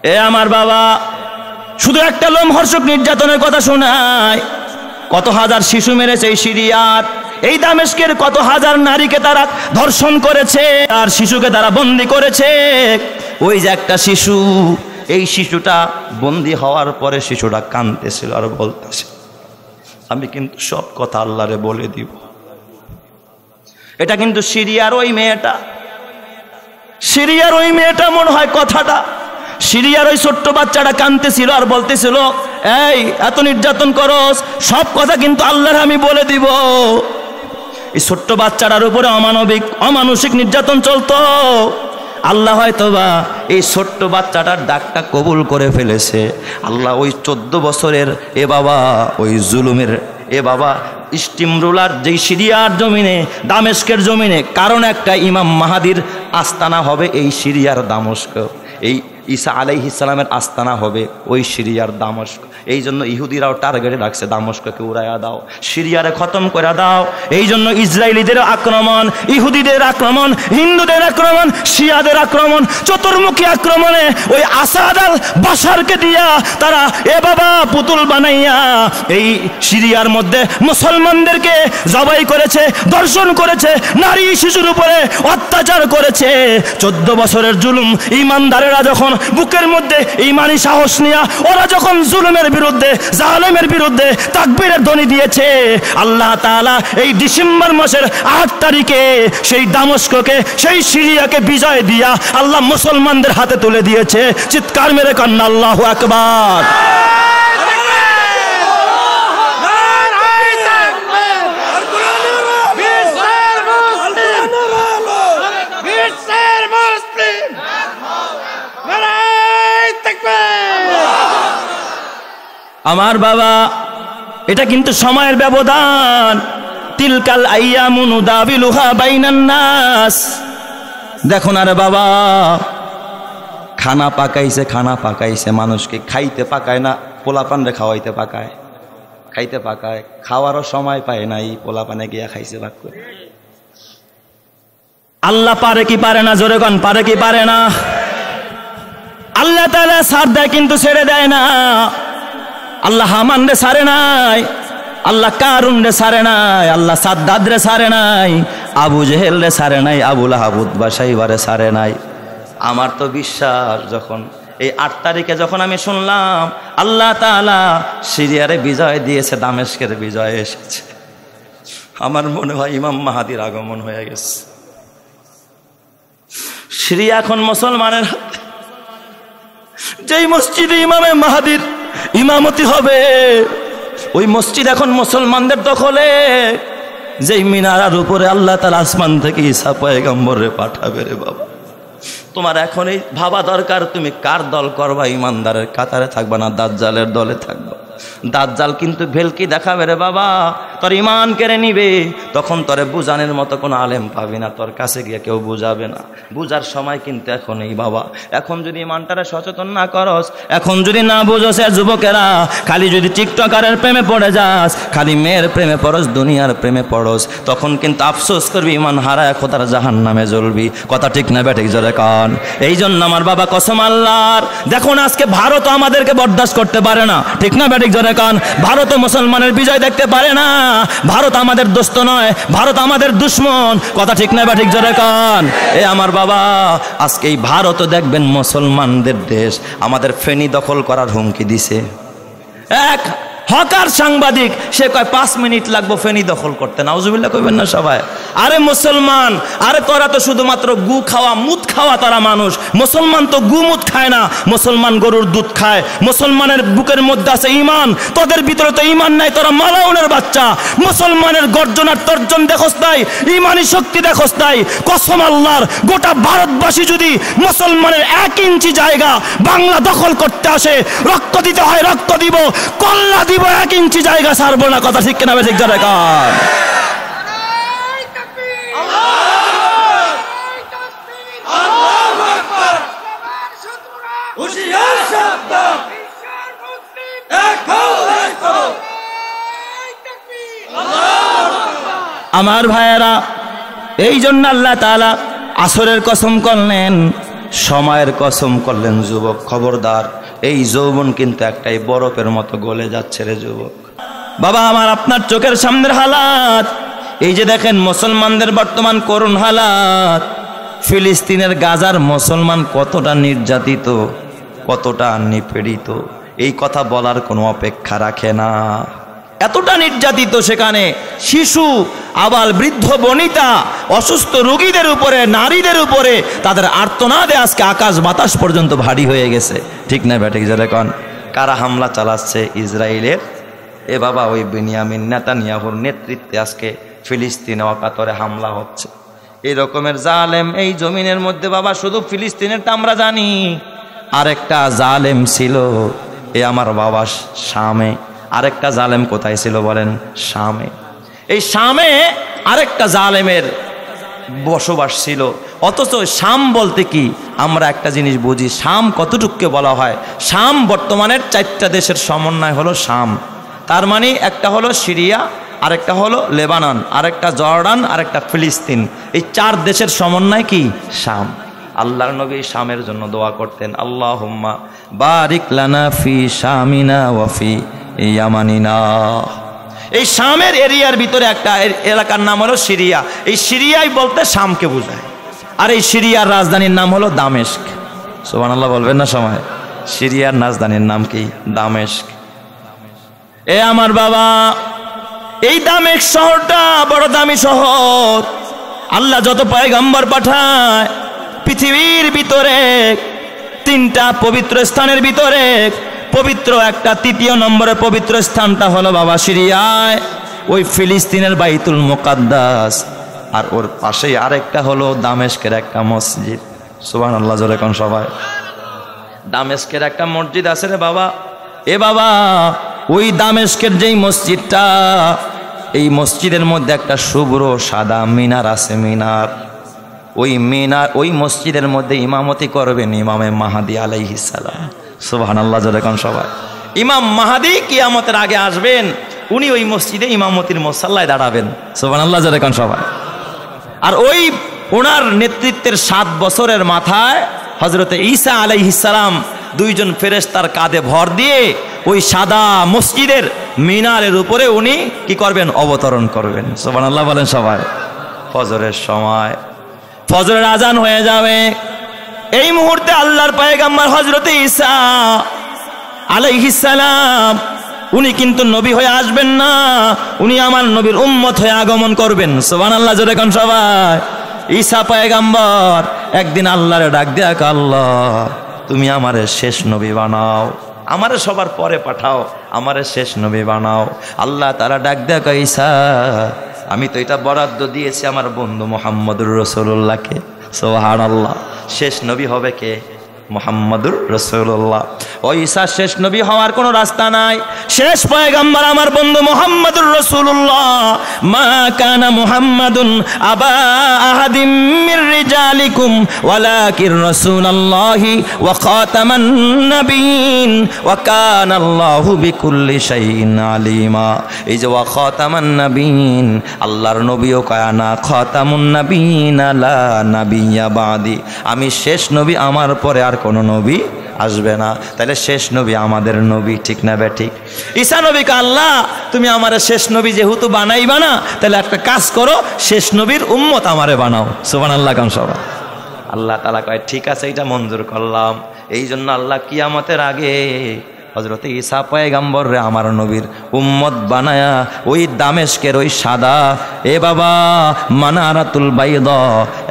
এ আমার বাবা, শুধু একটা লোমহর্ষক নির্যাতনের কথা শোনায়। কত হাজার শিশু মেরেছে এই সিরিয়ার, এই দামেস্কের কত হাজার নারীকে তারা ধর্ষণ করেছে আর শিশুকে তারা বন্দী করেছে। ওই যে একটা শিশু, এই শিশুটা বন্দী হওয়ার পরে শিশুটা কাঁদতেছিল আর বলতেছে, আমি কিন্তু সব কথা আল্লাহরে বলে দিব। এটা কিন্তু সিরিয়ার ওই মেয়েটা, সিরিয়ার ওই মেয়েটা মনে হয় কথাটা। সিরিয়ার ওই ছোট্ট বাচ্চাটা কাঁদতেছিল আর বলতেছিল, এই এত নির্যাতন করস, সব কথা কিন্তু আল্লাহর আমি বলে দিব। এই ছোট্ট বাচ্চাটার উপরে অমানসিক নির্যাতন চলতো। আল্লাহ হয়তোবা এই ছোট্ট বাচ্চাটার ডাকটা কবুল করে ফেলেছে। আল্লাহ ওই 14 বছরের এ বাবা, ওই জুলুমের এ বাবা স্টিম রোলার যেই সিরিয়ার জমিনে, দামেস্কের জমিনে, কারণ একটা ইমাম মাহাদির আস্তানা হবে এই সিরিয়ার দামেস্ক, এই ঈসা আলাইহিস সালামের আস্তানা হবে ওই সিরিয়ার দামেস্ক। এই জন্য ইহুদিরাও টার্গেটে রাখছে, দামেস্ককে উড়াইয়া দাও, সিরিয়ারে খতম করে দাও। এই জন্য ইসরায়েলিদের আক্রমণ, ইহুদিদের আক্রমণ, হিন্দুদের আক্রমণ, শিয়াদের আক্রমণ, চতুর্মুখী আক্রমণে ওই আসাদ আল বাশারকে দিয়া তারা এ বাবা পুতুল বানাইয়া এই সিরিয়ার মধ্যে মুসলমানদেরকে জবাই করেছে, দর্শন করেছে, নারী শিশুর উপরে অত্যাচার করেছে। 14 বছরের জুলুম, ইমানদারেরা যখন বুকের মধ্যে ইমানি সাহস নিয়া ওরা যখন জুলুমের বিরুদ্ধে, জালেমের বিরুদ্ধে তাকবীরের ধ্বনি দিয়েছে, আল্লাহ তাআলা এই ডিসেম্বর মাসের 8 তারিখে সেই দামেস্ককে, সেই সিরিয়াকে বিজয় দিয়া আল্লাহ মুসলমানদের হাতে তুলে দিয়েছে। চিৎকার মেরে কান্না আল্লাহু আকবার। আমার বাবা, এটা কিন্তু সময়ের ব্যবধান। তিলকাল আইয়ামু নুদাবিলুহা বাইনান নাস। দেখো না রে বাবা, খানা পাকাইছে, মানুষকে খাইতে পাকায় না, পোলাপানরে খাওয়াইতে পাকায়, খাইতে পাকায়, খাওয়ারও সময় পায় নাই, পোলাপানে গিয়া খাইছে ভাগ করে। আল্লাহ পারে কি পারে না? জোরে গান, পারে কি পারে না? আল্লাহ তাআলা ছাড় দেয় কিন্তু ছেড়ে দেয় না। আল্লাহ হামান রে সারে নাই, আল্লাহ কারুন রে সারে নাই, আল্লাহ সাদ্দাদ রে সারে নাই, আবু জেহেল রে সারে নাই, আবু লাহাব উতবা শাইবা রে সারে নাই। আমার তো বিশ্বাস, যখন এই 8 তারিখে যখন আমি শুনলাম আল্লাহ তাআলা সিরিয়ারে বিজয় দিয়েছে, দামেস্কের বিজয় এসেছে, আমার মনে হয় ইমাম মাহাদির আগমন হয়ে গেছে। সিরিয়া এখন মুসলমানের হাতে। যেই মসজিদে ইমামে মাহাদির ইমামতি হবে, ওই মসজিদ এখন মুসলমানদের দখলে। যেই মিনারার উপরে আল্লাহ তাআলা আসমান থেকে ঈসা পয়গম্বরে পাঠাবে রে বাবা, তোমার এখন এই ভাবা দরকার তুমি কার দল করবা, ইমানদারের কাতারে থাকবা না দাজ্জালের দলে থাকবা। দাজ্জাল কিন্তু ভেলকি দেখাবে রে বাবা, তোর ইমান কেড়ে নিবে। তখন তোরে বুঝানোর মতো কোনো আলেম পাবি না, তোর কাছে গিয়ে কেউ বুঝাবে না। বুঝার সময় কিন্তু এখন এই বাবা। এখন যদি ইমানটারে সচেতন না করস, এখন যদি না বুঝোস, যুবকেরা খালি যদি টিকটকারের প্রেমে পড়ে যাস, খালি মেয়ের প্রেমে পড়স, দুনিয়ার প্রেমে পড়স, তখন কিন্তু আফসোস করবি, ইমান হারায় খোদার জাহান্নামে জ্বলবি। কথা ঠিক না বেঠিক? জোরে কান। এই জন্য আমার বাবা কসম আল্লাহর, দেখুন আজকে ভারত আমাদেরকে বরদাস্ত করতে পারে না, ঠিক না বেঠিক? জোরে কান। ভারত মুসলমানের বিজয় দেখতে পারে না। ভারত আমাদের দোস্ত নয়, ভারত আমাদের দুশ্মন। কথা ঠিক না বেঠিক? জোরে কান। এ আমার বাবা, আজকে এই ভারতও দেখবেন মুসলমানদের দেশ, আমাদের ফেনী দখল করার হুমকি দিছে। এক হকার সাংবাদিক, সে কয় 5 মিনিট লাগবে ফেনী দখল করতে। নাউজুবিল্লাহ কইবেন না সবাই? আরে মুসলমান, আরে তোরা তো শুধুমাত্র গু খাওয়া, মুদ খাওয়া তারা মানুষ। মুসলমান তো গু মুদ খায় না, মুসলমান গরুর দুধ খায়। মুসলমানের বুকের মধ্যে আছে ঈমান, তোদের ভিতরে তো ঈমান নাই, তোরা মালাউনের বাচ্চা। মুসলমানের গর্জন আর তর্জন দেখোস নাই, ঈমানি শক্তি দেখোস নাই। কসম আল্লাহর, গোটা ভারতবাসী যদি মুসলমানের 1 ইঞ্চি জায়গা বাংলা দখল করতে আসে, রক্ত দিতে হয় রক্ত দিব, কল্লা দিব, 1 ইঞ্চি জায়গা ছাড়বো না। কথা ঠিক কিনা বেঠিক? জোরে কান। আমার ভাইয়েরা, এই জন্য আল্লাহ তাআলা আসরের কসম করলেন, সময়ের কসম করলেন, যুবক খবরদার, এই যৌবন কিন্তু একটাই বরফের মতো গলে যাচ্ছে রে যুবক। বাবা আমার, আপনার চোখের সামনের হালাত, এই যে দেখেন মুসলমানদের বর্তমান করুণ হালাত, ফিলিস্তিনের গাজার মুসলমান কতটা নির্যাতিত, কতটা নিপীড়িত, এই কথা বলার কোনো অপেক্ষা রাখে না। এতটা নির্যাতিত সেখানে, শিশু, আবাল, বৃদ্ধ, বনিতা, অসুস্থ রোগীদের উপরে, নারীদের উপরে তাদের আর্তনাদে আজকে আকাশ বাতাস পর্যন্ত ভারী হয়ে গেছে। ঠিক না ব্যাটিক যেরকম কারা হামলা চালাচ্ছে? ইসরায়েলের এ বাবা ওই বেনিয়ামিন নেতানিয়াহুর নেতৃত্বে আজকে ফিলিস্তিনে অকাতরে হামলা হচ্ছে। এই রকমের জালেম এই জমিনের মধ্যে বাবা শুধু ফিলিস্তিনেরটা আমরা জানি, আরেকটা জালেম ছিল এ আমার বাবা শামে। আরেকটা জালেম কোথায় ছিল বলেন? শামে। এই শামে আরেকটা জালেমের বসবাস ছিল। অথচ শাম বলতে কি আমরা একটা জিনিস বুঝি, শাম কতটুকুকে বলা হয়? শাম বর্তমানের 4টা দেশের সমন্বয় হলো শাম। তার মানে একটা হলো সিরিয়া, আরেকটা হলো লেবানন, আরেকটা জর্ডান, আরেকটা ফিলিস্তিন। এই 4 দেশের সমন্বয় কি? শাম। আল্লাহর নবী শামের জন্য দোয়া করতেন, আল্লাহুম্মা বারিক লানা ফি শামিনা ওয়া ফি ইয়ামানিনা। এই শামের এরিয়ার ভিতরে একটা এলাকার নাম হলো সিরিয়া। এই সিরিয়াই বলতে শামকে বোঝায়। আর এই সিরিয়ার রাজধানীর নাম হলো দামেস্ক। সুবহানাল্লাহ বলবেন না সময়? সিরিয়ার রাজধানীর নাম কি? দামেস্ক। এ আমার বাবা, এই দামেস্ক শহরটা বড় দামি শহর। আল্লাহ যত পয়গম্বর পাঠায় পৃথিবীর ভিতরে 3টা পবিত্র স্থানের ভিতরে পবিত্র একটা 3য় নম্বরের পবিত্র স্থানটা হলো বাবা সিরিয়ায়, ওই ফিলিস্তিনের বাইতুল মুকাদ্দাস। আর ওর পাশেই আরেকটা হলো দামেস্কের একটা মসজিদ। সুবহানাল্লাহ জোরে কোন সবাই? দামেস্কের একটা মসজিদ আছে রে বাবা। এ বাবা, ওই দামেস্কের যেই মসজিদটা, এই মসজিদের মধ্যে একটা শুভ্র সাদা মিনার আছে। মিনার, ওই মিনার, ওই মসজিদের মধ্যে ইমামতি করবেন ইমামে মাহাদি আলাইহিস সালাম। সুবহানাল্লাহ জোরে কোন সবাই? ইমাম মাহাদি কিয়ামতের আগে আসবেন, উনি ওই মসজিদে ইমামতির মুসাল্লায় দাঁড়াবেন। সুবহানাল্লাহ জোরে কোন সবাই? আর ওই ওনার নেতৃত্বের 7 বছরের মাথায় হযরতে ঈসা আলাইহিস সালাম 2 জন ফেরেশতার কাঁধে ভর দিয়ে ওই সাদা মসজিদের মিনারের উপরে উনি কি করবেন? অবতরণ করবেন। সুবহানাল্লাহ বলেন সবাই? ফজরের সময়, ফজরের আজান হয়ে যাবে। এই মুহূর্তে আল্লাহর পয়গম্বর হযরতে ঈসা আলাইহিস সালাম উনি কিন্তু নবী হয়ে আসবেন না, উনি আমার নবীর উম্মত হয়ে আগমন করবেন। সুবহানাল্লাহ জোরে কোন সবাই? ঈসা পয়গম্বর একদিন আল্লাহরে ডাক দিয়া, আল্লাহ তুমি আমারে শেষ নবী বানাও, আমারে সবার পরে পাঠাও, আমারে শেষ নবী বানাও। আল্লাহ তাআলা ডাক দিয়া কয়, ঈসা আমি তো এটা বরাদ্দ দিয়েছি আমার বন্ধু মুহাম্মদুর রাসূলুল্লাহকে। সুবহানাল্লাহ। শেষ নবী হবে কে? মুহাম্মদুর রাসূলুল্লাহ। ওই ঈসা শেষ নবী হওয়ার কোনো রাস্তা নাই। শেষ পয়গম্বর আমার বন্ধু মুহাম্মদুর রাসূলুল্লাহ। মা কানা মুহাম্মাদুন আবা আহাদিম মির রিজালিকুম ওয়ালাকির রাসূলুল্লাহি ওয়া খাতামান নাবিয়িন ওয়া কানা আল্লাহু বিকুল্লি শাইইন আলিমা। এই যে ওয়া খাতামান নাবিয়িন, আল্লাহর নবীও কয় না খাতামুন নাবিয়িন লা নাবিয়্যা বাদি, আমি শেষ নবী, আমার পরে আর কোনো নবী আসবে না। তাহলে শেষ নবী আমাদের নবী। ঠিক না বেঠিক? ঈসা নবীকে আল্লাহ তুমি আমার শেষ নবী যেহেতু বানাইবা না, তাহলে একটা কাজ করো, শেষ নবীর উম্মত আমারে বানাও। সুবহানাল্লাহ কাম সবাই? আল্লাহ তাআলা কয় ঠিক আছে, এটা মঞ্জুর করলাম। এই জন্য আল্লাহ কিয়ামতের আগে হযরত ঈসা পয়গম্বর রে আমার নবীর উম্মত বানায়া ওই দামেস্কের ওই সাদা এ বাবা মানারাতুল বাইদা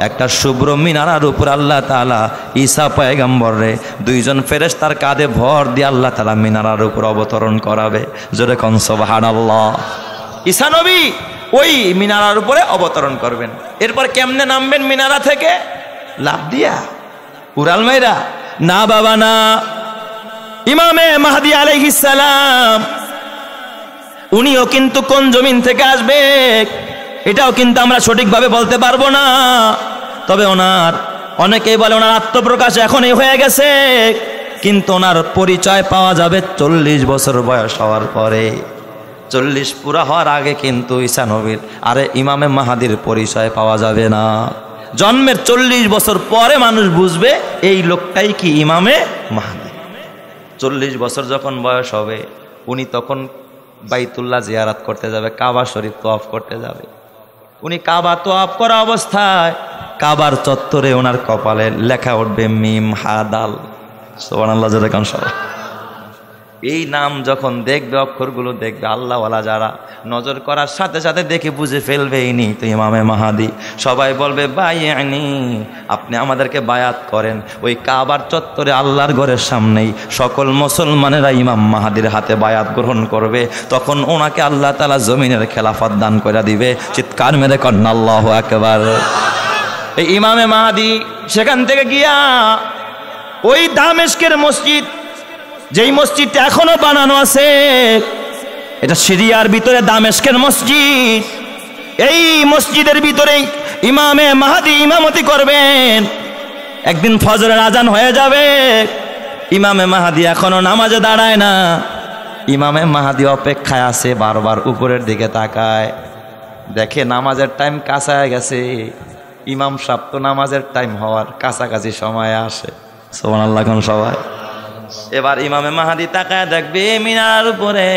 একটা শুভ্র মিনারার উপর আল্লাহ তাআলা ঈসা পয়গম্বর রে 2 জন ফেরেশতার কাঁধে ভর দিয়ে আল্লাহ তাআলা মিনারার উপর অবতরণ করাবে। জোরে কোন সুবহানাল্লাহ। ঈসা নবী ওই মিনারার উপরে অবতরণ করবেন। এরপর কেমনে নামবেন মিনারা থেকে? লাফ দিয়া, উড়াল মাইরা? না বাবা না। ইমামে মাহদি আলাইহিস সালাম উনিও কিন্তু কোন জমিন থেকে আসবে এটাও কিন্তু আমরা সঠিকভাবে বলতে পারবো না। তবে ওনার অনেকেই বলে ওনার আত্মপ্রকাশ এখনই হয়ে গেছে, কিন্তু ওনার পরিচয় পাওয়া যাবে 40 বছর বয়স হওয়ার পরে। 40 পুরা হওয়ার আগে কিন্তু ঈসা নবীর আরে ইমামে মাহাদির পরিচয় পাওয়া যাবে না। জন্মের 40 বছর পরে মানুষ বুঝবে এই লোকটাই কি ইমামে মাহদী। 40 বছর যখন বয়স হবে উনি তখন বাইতুল্লাহ জিয়ারত করতে যাবে, কাবা শরীফ তওয়াফ করতে যাবে। উনি কাবা তওয়াফ করা অবস্থায় কাবার চত্বরে ওনার কপালে লেখা উঠবে মিম হা দাল। সুবহানাল্লাহ যেরকম সবাই এই নাম যখন দেখবে, অক্ষরগুলো দেখবে, আল্লাহওয়ালা যারা নজর করার সাথে সাথে দেখে বুঝে ফেলবে ইনি তো ইমামে মাহাদি। সবাই বলবে বাইআনি, আপনি আমাদেরকে বায়াত করেন। ওই কাবার চত্বরে আল্লাহর ঘরের সামনেই সকল মুসলমানেরা ইমাম মাহাদির হাতে বায়াত গ্রহণ করবে। তখন ওনাকে আল্লাহ তাআলা জমিনের খেলাফত দান করে দিবে। চিৎকার মেরে কন্না আল্লাহু আকবার। এই ইমামে মাহাদি সেখান থেকে গিয়া ওই দামেস্কের মসজিদ, যেই মসজিদটা এখনো বানানো আছে, এটা সিরিয়ার ভিতরে দামেস্কের মসজিদ। এই মসজিদের ভিতরেই ইমামে মাহাদি ইমামতি করবেন। একদিন ফজরের আজান হয়ে যাবে, ইমামে মাহাদি এখনো নামাজে দাঁড়ায় না। ইমামে মাহাদি অপেক্ষায় আছে, বারবার উপরের দিকে তাকায়, দেখে নামাজের টাইম কাছায় গেছে। ইমাম সাহেব তো নামাজের টাইম হওয়ার কাছাকাছি সময় আসে। সুবহানাল্লাহ কোন সবাই। এবার ইমামে মাহাদি তাকায় দেখবে মিনার উপরে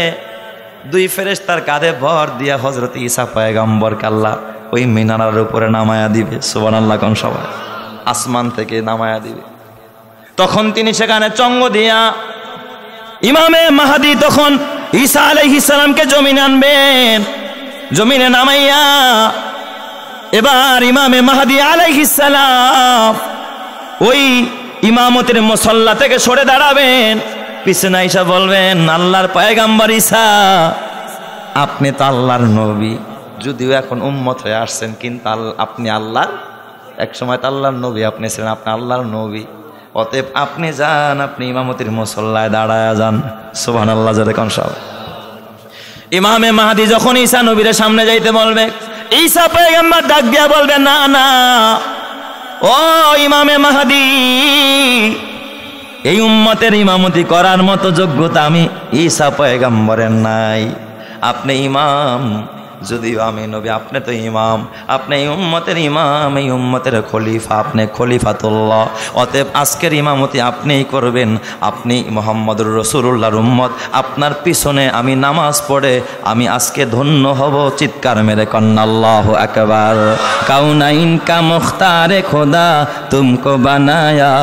2 ফেরেশতার কাঁধে ভর দিয়া হযরত ঈসা পয়গম্বরকে আল্লাহ ওই মিনারের উপরে নামায়া দিবে। সুবহানাল্লাহ কোন সবাই। আসমান থেকে নামায়া দিবে। তখন তিনি সেখানে চঙ্গ দিয়া ইমামে মাহাদি তখন ঈসা আলাইহিস সালামকে জমিনে আনবেন। জমিনে নামাইয়া এবার ইমামে মাহাদি আলাইহিস সালাম ওই ইমামতের মুসল্লা থেকে সরে দাঁড়াবেন। পিছনে ঈসা বলবেন, আল্লাহর পয়গম্বর ঈসা, আপনি তো আল্লাহর নবী, যদিও এখন উম্মত হয়ে আসছেন, কিন্তু আপনি আল্লাহর, এক সময় তো আল্লাহর নবী আপনি ছিলেন, আপনি আল্লাহর নবী। অতএব আপনি যান, আপনি ইমামতির মুসল্লায় দাঁড়ায়া যান। সুবহানাল্লাহ যেরকম সব। ইমামে মাহাদি যখন ঈসা নবীর সামনে যাইতে বলবে, ঈসা পয়গম্বর ডাক দিয়া বলবে, না না, ও ইমামে মাহাদি, এই উম্মতের ইমামতি করার মতো যোগ্যতা আমি ঈসা পয়গম্বরের নাই। আপনি ইমাম, যদিও আমি নবী, আপনি তো ইমাম, আপনি এই উম্মতের ইমাম, এই উম্মতের খলিফা, আপনি খলিফাতুল্লাহ। অতএব আজকের ইমামতি আপনিই করবেন। আপনি মুহাম্মদুর রাসূলুল্লাহর উম্মত, আপনার পিছনে আমি নামাজ পড়ে আমি আজকে ধন্য হব। চিৎকার মেরে কন্না আল্লাহু আকবার। কাউনাইন কা মুখতারে খোদা তুমকো বানায়া,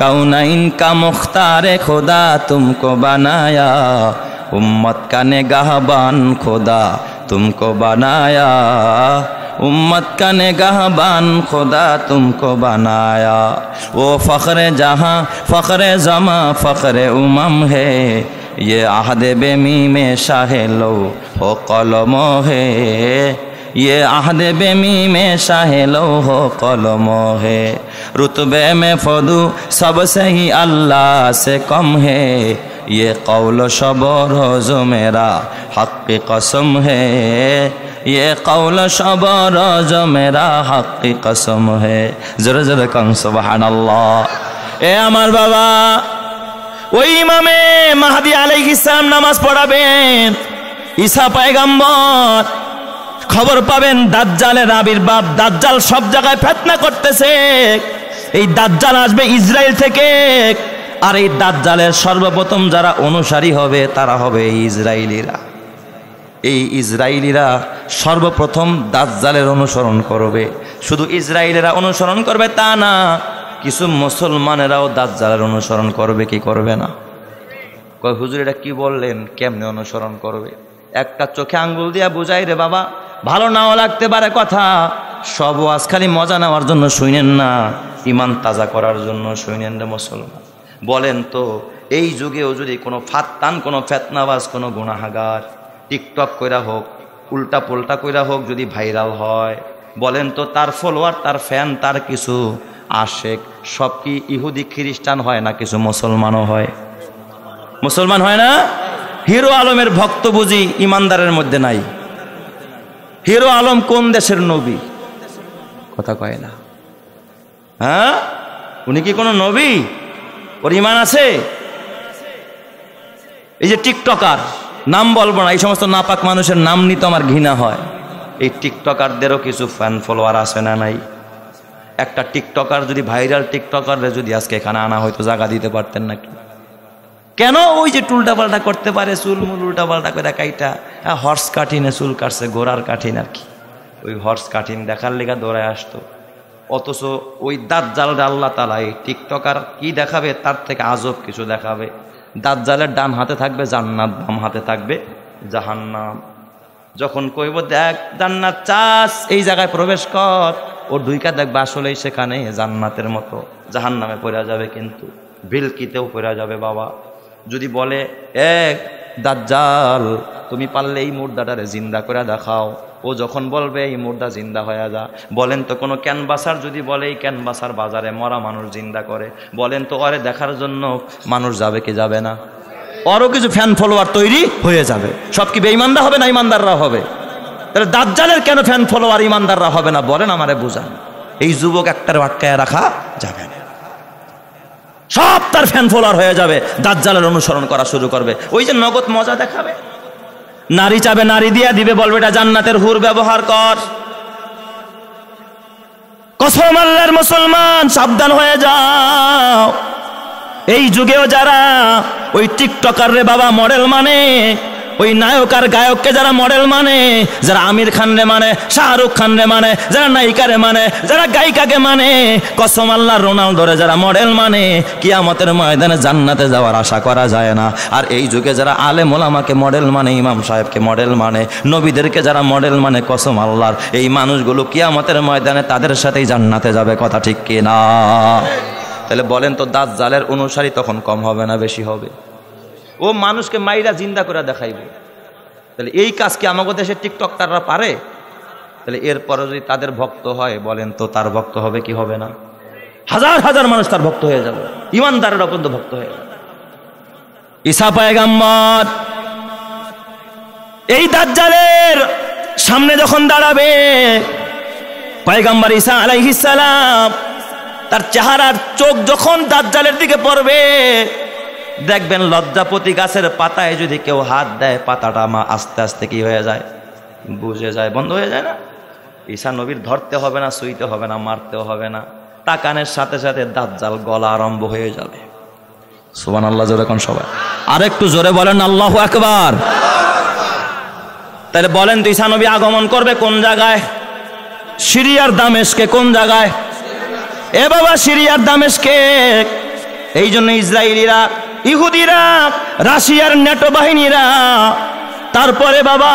কাউনাইন কা মুখতারে খোদা তুমকো বানায়া, उम्मत का निगाहबान खुदा तुमको बनाया, उम्मत का निगाहबान खुदा तुमको बनाया। वो फ़ख्र जहाँ फ़ख्र ज़मा फ़ख्र उमम है, ये आहद बेमी में शाह लो हो कलमो है, ये आहद बेमी में शाह लो हो कलमो है। रुतबे में फदू सबसे ही अल्लाह से कम है, ये कौल शबर जो मेरा हक़ की कसम है, ये कौल शबर जो मेरा हक़ की कसम है। जरा जरा कम सुबहानाल्लाह। ए আমার বাবা, ওই ইমামে মাহদি আলাইহিস সালাম নামাজ পড়াবেন। ঈসা পয়গম্বর খবর পাবেন দাজ্জালের আবির্ভাব, দাজ্জাল সব জায়গায় ফিতনা করতেছে। এই দাজ্জাল আসবে ইসরায়েল থেকে, আর এই দাজ্জালের সর্বপ্রথম যারা অনুসারী হবে তারা হবে ইসরায়েলিরা। এই ইসরায়েলিরা সর্বপ্রথম দাজ্জালের অনুসরণ করবে। শুধু ইসরায়েলিরা অনুসরণ করবে তা না, কিছু মুসলমানেরাও দাজ্জালের অনুসরণ করবে। কি করবে না? কয় হুজুর এটা কি বললেন, কেমনে অনুসরণ করবে? একটা চোখে আঙ্গুল দিয়া বুঝাই রে বাবা, ভালো নাও লাগতে পারে কথা, সব ওয়াজ খালি মজা নেওয়ার জন্য শুনেন না, ইমান তাজা করার জন্য শুনেন রে মুসলমান। বলেন তো এই যুগেও যদি কোনো ফাত্তান, কোনো ফেতনাবাজ, কোনো গুনাহগার টিকটক কইরা হোক, উল্টা পুল্টা কইরা হোক যদি ভাইরাল হয়, বলেন তো তার ফলোয়ার, তার ফ্যান, তার কিছু আশেক সব কি ইহুদি খ্রিস্টান হয় না কিছু মুসলমানও হয়? মুসলমান হয় না? হিরো আলমের ভক্ত বুঝি ইমানদারের মধ্যে নাই? হিরো আলম কোন দেশের নবী? কথা কয় না। হ্যাঁ, উনি কি কোনো নবী? ওর ইমান আছে? এই যে টিকটকার, নাম বলবো না, এই সমস্ত নাপাক মানুষের নাম নিতে আমার ঘৃণা হয়। এই টিকটকারদেরও কিছু ফ্যান ফলোয়ার আছে না নাই? একটা টিকটকার যদি ভাইরাল টিকটকাররা যদি আজকে এখানে আনা হয়তো জায়গা দিতে পারতেন নাকি? কেন ওই যে উল্টা পাল্টা করতে পারে, চুল মুল উল্টা পাল্টা করে কাইটা, হর্স কাঠিনে চুল কাটছে, ঘোড়ার কাঠিন আর কি, ওই হর্স কাঠিন দেখার লেগা দৌড়ায় আসতো। অথচ ওই দাজ্জালরা আল্লাহ তাআলা এই টিকটকার কি দেখাবে তার থেকে আজব কিছু দেখাবে। দাজ্জালের ডান হাতে থাকবে জান্নাত, বাম হাতে থাকবে জাহান্নাম। যখন কইব দেখ জান্নাত চাস, এই জায়গায় প্রবেশ কর, ও ঢুইকা দেখবে আসলেই সেখানে জান্নাতের মতো, জাহান্নামে পড়ে যাবে, কিন্তু বিলকিতেও পড়ে যাবে বাবা। যদি বলে এক দাজ্জাল তুমি পারলে এই মুর্দাটারে জিন্দা করে দেখাও, ও যখন বলবে এই মুর্দা জিন্দা হয়ে যা, বলেন তো কোনো ক্যানভাসার যদি বলে এই ক্যানভাসার বাজারে মরা মানুষ জিন্দা করে, বলেন তো ওরে দেখার জন্য মানুষ যাবে কি যাবে না? আরও কিছু ফ্যান ফলোয়ার তৈরি হয়ে যাবে। সব কি বেঈমানরা হবে না ইমানদাররা হবে? তাহলে দাজ্জালের কেন ফ্যান ফলোয়ার ইমানদাররা হবে না বলেন, আমারে বুঝান। এই যুবক একটার আটকায় রাখা যাবে না, সব তার ফ্যান ফলোয়ার হয়ে যাবে, দাজ্জালের অনুসরণ করা শুরু করবে। ওই যে নগদ মজা দেখাবে, নারী চাবে নারী দিয়া দিবে, বলবে এটা জান্নাতের হুর, ব্যবহার কর। কসম আল্লাহর মুসলমান সাবধান হয়ে যাও। এই যুগেও যারা ওই টিকটকার রে বাবা মডেল মানে, ওই নায়ক আর গায়ককে যারা মডেল মানে, যারা আমির খান রে মানে, শাহরুখ খান রে মানে, যারা নায়িকারে মানে, যারা গায়িকাকে মানে, কসম আল্লাহ রোনালদোরে যারা মডেল মানে, কিয়ামতের ময়দানে জান্নাতে যাওয়ার আশা করা যায় না। আর এই যুগে যারা আলেম ওলামাকে মডেল মানে, ইমাম সাহেবকে মডেল মানে, নবীদেরকে যারা মডেল মানে, কসম আল্লাহর এই মানুষগুলো কিয়ামতের ময়দানে তাদের সাথেই জান্নাতে যাবে। কথা ঠিক কি না? তাহলে বলেন তো দাজ্জালের অনুসারী তখন কম হবে না বেশি হবে? ও মানুষকে মাইরা জিন্দা করে দেখাইবে। তাহলে এই কাজ কি আমাদের দেশের টিকটকাররা পারে? তাহলে এরপরে যদি তাদের ভক্ত হয়, বলেন তো তার ভক্ত হবে কি হবে না? হাজার হাজার মানুষ তার ভক্ত হয়ে যাবে, ইমানদারের অপন্ত ভক্ত হয়ে যাবে। ঈসা পয়গম্বর এই দাজ্জালের সামনে যখন দাঁড়াবে, পয়গম্বর ঈসা আলাইহিস সালাম তার চেহারার চোখ যখন দাজ্জালের দিকে পড়বে, দেখবেন লজ্জাপতি গাছের পাতায় যদি কেউ হাত দেয়, পাতাটা আস্তে আস্তে কি হয়ে যায়? বুঝে যায়, বন্ধ হয়ে যায় না? ঈসা নবীর ধরতে হবে না, ছুঁইতে হবে না, মারতেও হবে না, তাকানের সাথে সাথে দাজ্জাল গলা আরম্ভ হয়ে যাবে। সুবহানাল্লাহ জোরে কোন সবাই? আর একটু জোরে বলেন আল্লাহু আকবার। তাহলে বলেন তো ঈসা নবী আগমন করবে কোন জায়গায়? সিরিয়ার দামেস্কে। কোন জায়গায়? এ বাবা সিরিয়ার দামেস্কে। এই জন্য ইসরায়েলিরা, ইহুদিরা, রাশিয়ার ন্যাটো বাহিনীরা, তারপরে বাবা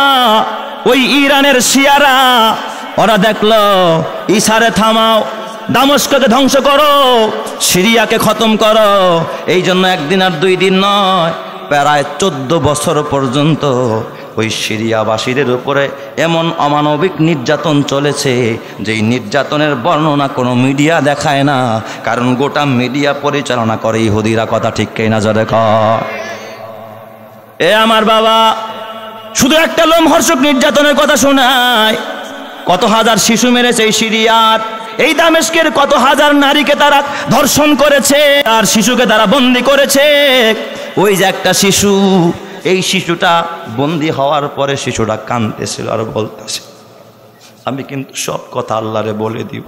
ওই ইরানের শিয়ারা, ওরা দেখলো ঈসারে থামাও, দামেস্ককে ধ্বংস করো, সিরিয়াকে খতম করো। এই জন্য একদিন আর 2 দিন নয়, প্রায় 14 বছর পর্যন্ত ওই সিরিয়াবাসীদের উপরে এমন অমানবিক নির্যাতন চলেছে, যেই নির্যাতনের বর্ণনা কোনো মিডিয়া দেখায় না, কারণ গোটা মিডিয়া পরিচালনা করে ইহুদিরা। কথা ঠিক কিনা জোরে কর। এ আমার বাবা, শুধু একটা লোমহর্ষক নির্যাতনের কথা শোনায়। কত হাজার শিশু মেরেছে এই সিরিয়ার, এই দামেস্কের কত হাজার নারীকে তারা ধর্ষণ করেছে, আর শিশুকে তারা বন্দি করেছে। ওই যে একটা শিশু, এই শিশুটা বন্দি হওয়ার পরে শিশুটা কাঁদতেছিল আর বলতেছে, আমি কিন্তু সব কথা আল্লাহরে বলে দিব।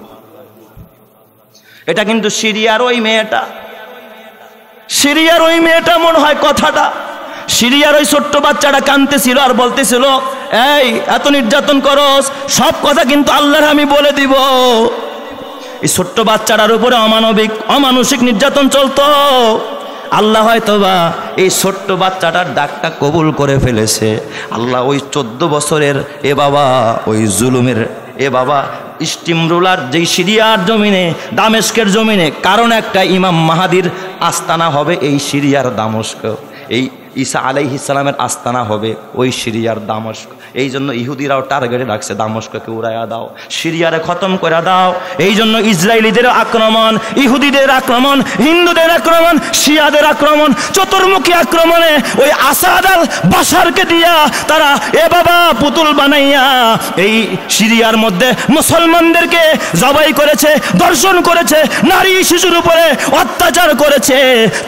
এটা কিন্তু সিরিয়ার ওই মেয়েটা, সিরিয়ার ওই মেয়েটা মনে হয় কথাটা। সিরিয়ার ওই ছোট্ট বাচ্চাটা কাঁদতেছিল আর বলতেছিল, এই এত নির্যাতন করস, সব কথা কিন্তু আল্লাহর আমি বলে দিব। এই ছোট্ট বাচ্চাটার উপরে অমানসিক নির্যাতন চলতো। আল্লাহ হয়তোবা এই ছোট্ট বাচ্চাটার ডাকটা কবুল করে ফেলেছে। আল্লাহ ওই 14 বছরের এ বাবা ওই জুলুমের এ বাবা স্টিম রুলার যেই সিরিয়ার জমিনে, দামেস্কের জমিনে, কারণ একটা ইমাম মাহাদির আস্তানা হবে এই সিরিয়ার দামেস্ক, এই ঈসা আলাইহিস সালামের আস্তানা হবে ওই সিরিয়ার দামেস্ক। এই জন্য ইহুদিরাও টার্গেটে রাখছে, দামেস্ককে উড়াইয়া দাও, সিরিয়ারে খতম করে দাও। এই জন্য ইসরায়েলিদের আক্রমণ, ইহুদিদের আক্রমণ, হিন্দুদের আক্রমণ, শিয়াদের আক্রমণ, চতুর্মুখী আক্রমণে ওই আসাদ আল বাশারকে দিয়া তারা এ বাবা পুতুল বানাইয়া এই সিরিয়ার মধ্যে মুসলমানদেরকে জবাই করেছে, দর্শন করেছে, নারী শিশুর উপরে অত্যাচার করেছে।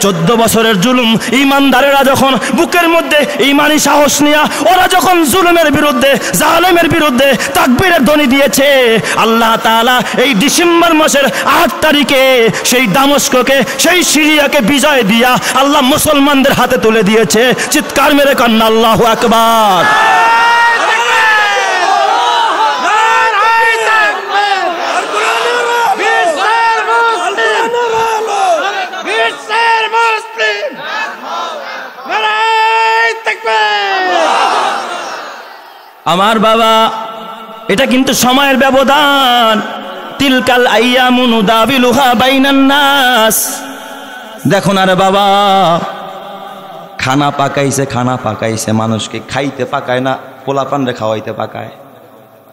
14 বছরের জুলুম, ইমানদারেরা যখন বুকের মধ্যে ইমানি সাহস নিয়া ওরা যখন জুলুমের বিরুদ্ধে, জালেমের বিরুদ্ধে তাকবীরের ধ্বনি দিয়েছে। আল্লাহ তাআলা এই ডিসেম্বর মাসের 8 তারিখে সেই দামেস্ককে, সেই সিরিয়াকে বিজয় দিয়া আল্লাহ মুসলমানদের হাতে তুলে দিয়েছে। চিৎকার মেরে কান্না আল্লাহু আকবার। আমার বাবা, এটা কিন্তু সময়ের ব্যবধান। তিলকাল আইয়ামু নুদাবিলুহা বাইনান নাস। দেখো না রে বাবা, খানা পাকাইছে মানুষকে খাইতে পাকায় না, পোলাপানরে খাওয়াইতে পাকায়,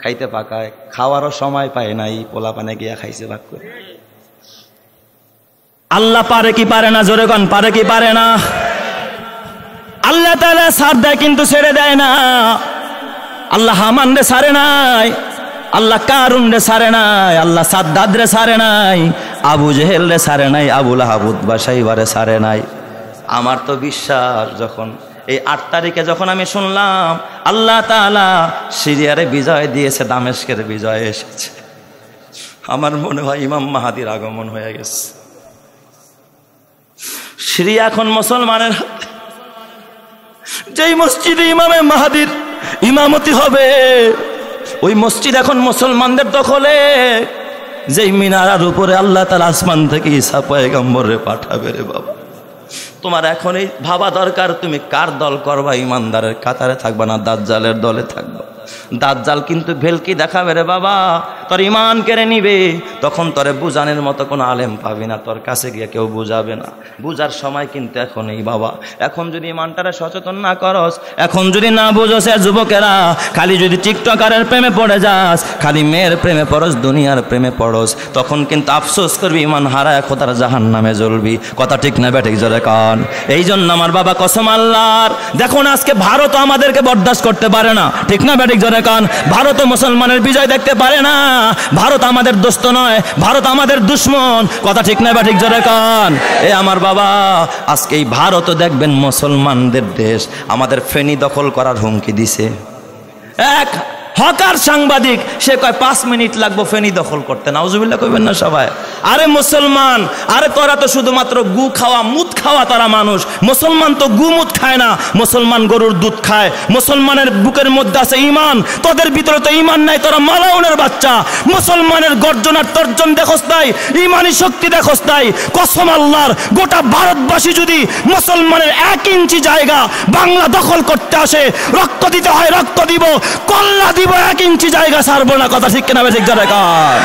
খাইতে পাকায়, খাওয়ারও সময় পায় না, এই পোলাপানে গিয়া খাইছে ভাগ করে। আল্লাহ পারে কি পারে না? জোরে গান, পারে কি পারে না? আল্লাহ তাআলা সাথ দেয় কিন্তু ছেড়ে দেয় না। আল্লাহ হামান রে সারে নাই, আল্লাহ কারুন রে সারে নাই, আল্লাহ সাদ্দাদ রে সারে নাই, আবু জেহেল রে সারে নাই, আবু লাহাব উতবা সাইবারে সারে নাই। আমার তো বিশ্বাস, যখন এই 8 তারিখে যখন আমি শুনলাম আল্লাহ তাআলা সিরিয়ারে বিজয় দিয়েছে, দামেস্কের বিজয় এসেছে, আমার মনে হয় ইমাম মাহাদির আগমন হয়ে গেছে। সিরিয়া এখন মুসলমানের হাতে। যেই মসজিদে ইমামে মাহাদির ইমামতি হবে, ওই মসজিদ এখন মুসলমানদের দখলে। যেই মিনারার উপরে আল্লাহ তাআলা আসমান থেকে ঈসা পয়গম্বরে পাঠাবে রে বাবা, তোমার এখন এই ভাবা দরকার তুমি কার দল করবা, ইমানদারের কাতারে থাকবা না দাজ্জালের দলে থাকবা। দাজ্জাল কিন্তু ভেলকি দেখাবে রে বাবা, তোর ইমান কেড়ে নিবে, তখন তোরে বুঝানোর মতো কোনো আলেম পাবি না, তোর কাছে গিয়ে কেউ বুঝাবে না। বুঝার সময় কিন্তু এখন এই বাবা। এখন যদি ইমানটারে সচেতন না করস, এখন যদি না বুঝোস, যুবকেরা খালি যদি টিকটকারের প্রেমে পড়ে যাস, খালি মেয়ের প্রেমে পড়স, দুনিয়ার প্রেমে পড়স, তখন কিন্তু আফসোস করবি, ইমান হারায় খোদার জাহান্নামে জ্বলবি। কথা ঠিক না বেঠিক? জোরে কান। এই জন্য আমার বাবা কসম আল্লাহর, দেখুন আজকে ভারত আমাদেরকে বরদাস্ত করতে পারে না, ঠিক না বেঠিক? জোরে কান। ভারত মুসলমানের বিজয় দেখতে পারে না। ভারত আমাদের দোস্ত নয়, ভারত আমাদের দুশ্মন। কথা ঠিক না বেঠিক? জোরে কান। এ আমার বাবা, আজকে এই ভারতও দেখবেন মুসলমানদের দেশ, আমাদের ফেনী দখল করার হুমকি দিছে। এক হকার সাংবাদিক, সে কয় 5 মিনিট লাগবে ফেনী দখল করতে। নাউজুবিল্লাহ কইবেন না সবাই? আরে মুসলমান, আরে তোরা তো শুধুমাত্র গু খাওয়া, মুত খাওয়া তারা মানুষ। মুসলমান তো গু মুত খায় না, মুসলমান গরুর দুধ খায়। মুসলমানের বুকের মধ্যে আছে ঈমান, তোদের ভিতরে তো ঈমান নাই, তোরা মালাউনের বাচ্চা। মুসলমানের গর্জন আর তর্জন দেখোস নাই, ঈমানি শক্তি দেখোস নাই। কসম আল্লাহর, গোটা ভারতবাসী যদি মুসলমানের 1 ইঞ্চি জায়গা বাংলা দখল করতে আসে, রক্ত দিতে হয় রক্ত দিব, কল্লা দিব, 1 ইঞ্চি জায়গা ছাড়বো না। কথা ঠিক কিনা বেঠিক? জোরে কান।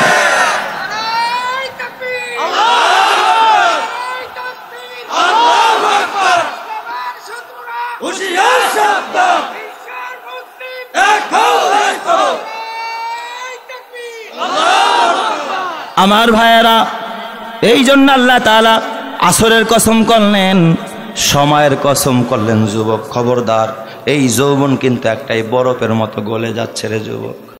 আমার ভাইয়েরা, এই জন্য আল্লাহ তাআলা আসরের কসম করলেন, সময়ের কসম করলেন। যুবক খবরদার, এই যৌবন কিন্তু একটাই বরফের মতো গলে যাচ্ছে রে যুবক।